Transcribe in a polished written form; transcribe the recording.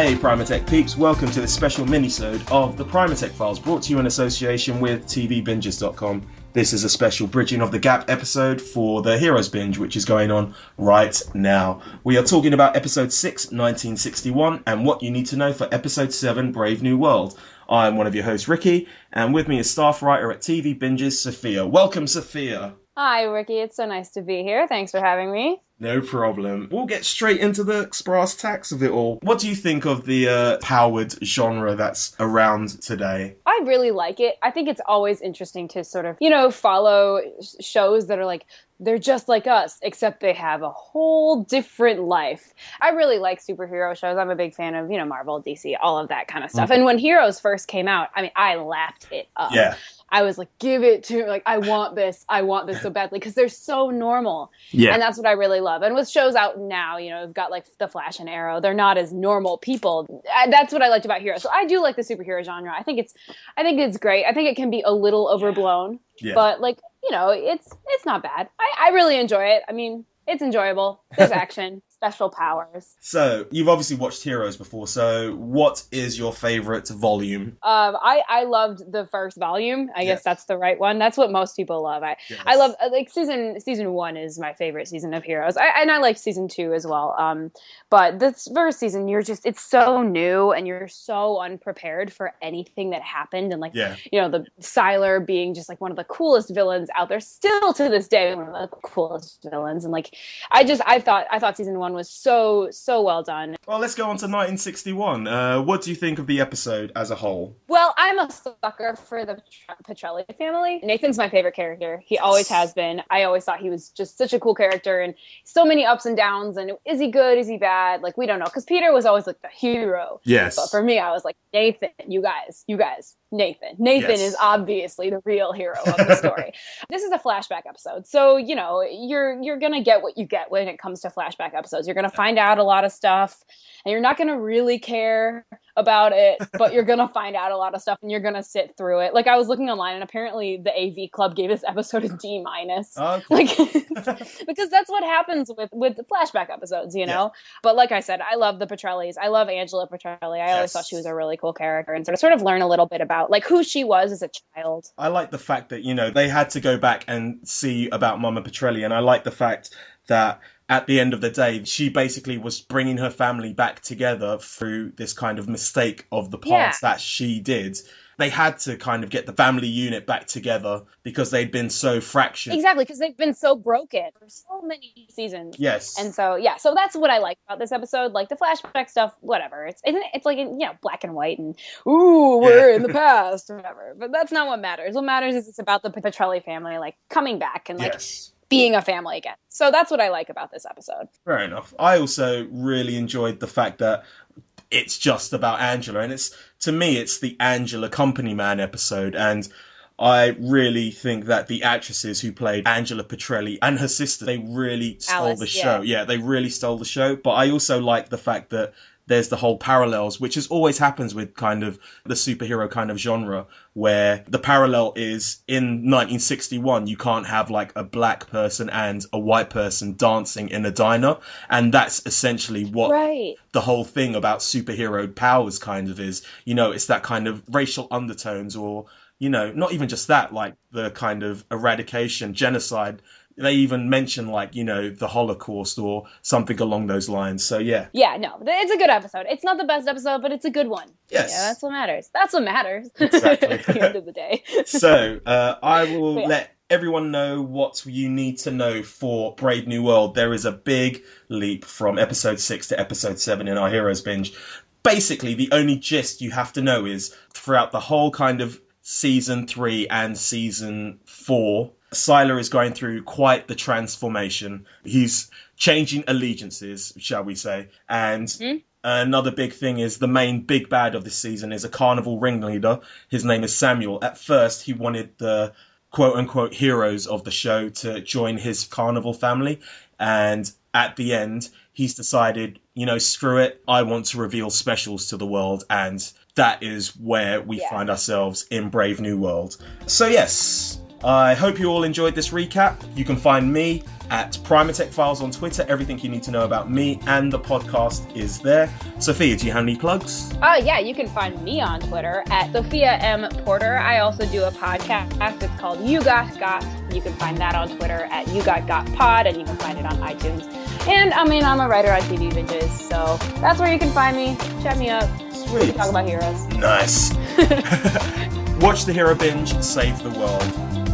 Hey Primatech peeps, welcome to this special minisode of the Primatech Files, brought to you in association with TVBinges.com. This is a special Bridging of the Gap episode for the Heroes Binge, which is going on right now. We are talking about episode 6, 1961, and what you need to know for episode 7, Brave New World. I'm one of your hosts, Ricky, and with me is staff writer at TV Binges, Sophia. Welcome, Sophia. Hi, Ricky. It's so nice to be here. Thanks for having me. No problem. We'll get straight into the brass tacks of it all. What do you think of the powered genre that's around today? I really like it. I think it's always interesting to sort of, follow shows that are like, they're just like us, except they have a whole different life. I really like superhero shows. I'm a big fan of, Marvel, DC, all of that kind of stuff. And when Heroes first came out, I lapped it up. Yeah. I was like, give it to me. Like, I want this so badly because they're so normal. Yeah. And that's what I really love. And with shows out now, we've got like The Flash and Arrow. They're not as normal people. That's what I liked about Heroes. So I do like the superhero genre. I think it's great. I think it can be a little overblown, but it's not bad. I really enjoy it. I mean, it's enjoyable. There's action. Special powers. So, you've obviously watched Heroes before, so what is your favourite volume? I loved the first volume. I guess that's the right one. That's what most people love. I love, like, season 1 is my favorite season of Heroes. I like season 2 as well. But this first season, it's so new and you're so unprepared for anything that happened. And the Sylar being just like one of the coolest villains out there, still to this day, one of the coolest villains. And I thought season 1 was so well done. Well, let's go on to 1961. What do you think of the episode as a whole? Well, I'm a sucker for the Petrelli family. Nathan's my favorite character. He always has been. I always thought he was just such a cool character and so many ups and downs. And is he good? Is he bad? Like, we don't know. Because Peter was always like the hero. Yes. But for me, I was like, Nathan, you guys, Nathan. Nathan is obviously the real hero of the story. This is a flashback episode. So, you're going to get what you get when it comes to flashback episodes. You're going to find out a lot of stuff and you're not going to really care about it, but you're going to find out a lot of stuff and you're going to sit through it. Like, I was looking online and apparently the AV Club gave this episode a D-. Oh, cool. Because that's what happens with the flashback episodes, Yeah. But like I said, I love the Petrellis. I love Angela Petrelli. I always thought she was a really cool character and sort of learn a little bit about like who she was as a child. I like the fact that, they had to go back and see about Mama Petrelli, and I like the fact that at the end of the day, she basically was bringing her family back together through this kind of mistake of the past that she did. They had to kind of get the family unit back together because they'd been so fractured. Exactly, because they've been so broken for so many seasons. Yes. And so, so that's what I like about this episode. Like, the flashback stuff, whatever. It's like, black and white and, we're in the past, or whatever. But that's not what matters. What matters is it's about the Petrelli family, like, coming back and, like, being a family again. So that's what I like about this episode. Fair enough. I also really enjoyed the fact that it's just about Angela, and to me it's the Angela Company Man episode, and I really think that the actresses who played Angela Petrelli and her sister, they really stole the show. Yeah, they really stole the show. But I also like the fact that there's the whole parallels, which is always happens with kind of the superhero kind of genre, where the parallel is in 1961, you can't have like a black person and a white person dancing in a diner. And that's essentially what the whole thing about superhero powers kind of is. It's that kind of racial undertones or, not even just that, like the kind of eradication, genocide. They even mention the Holocaust or something along those lines. So yeah. Yeah, no, it's a good episode. It's not the best episode, but it's a good one. Yes. Yeah, that's what matters. That's what matters. Exactly. At the end of the day. So I will let everyone know what you need to know for Brave New World. There is a big leap from episode 6 to episode 7 in our Heroes Binge. Basically, the only gist you have to know is throughout the whole kind of season 3 and season 4, Sylar is going through quite the transformation. He's changing allegiances, shall we say. And another big thing is the main big bad of this season is a carnival ringleader. His name is Samuel. At first, he wanted the quote-unquote heroes of the show to join his carnival family. And at the end, he's decided, screw it. I want to reveal specials to the world. And that is where we find ourselves in Brave New World. So yes, I hope you all enjoyed this recap. You can find me at Primatech Files on Twitter. Everything you need to know about me and the podcast is there. Sophia, do you have any plugs? Yeah, you can find me on Twitter at Sophia M. Porter. I also do a podcast. It's called You Got Got. You can find that on Twitter at You Got Got Pod, and you can find it on iTunes. And I'm a writer on TVBinges, so that's where you can find me. Chat me up. Sweet. We can talk about heroes. Nice. Watch the Hero Binge, save the world.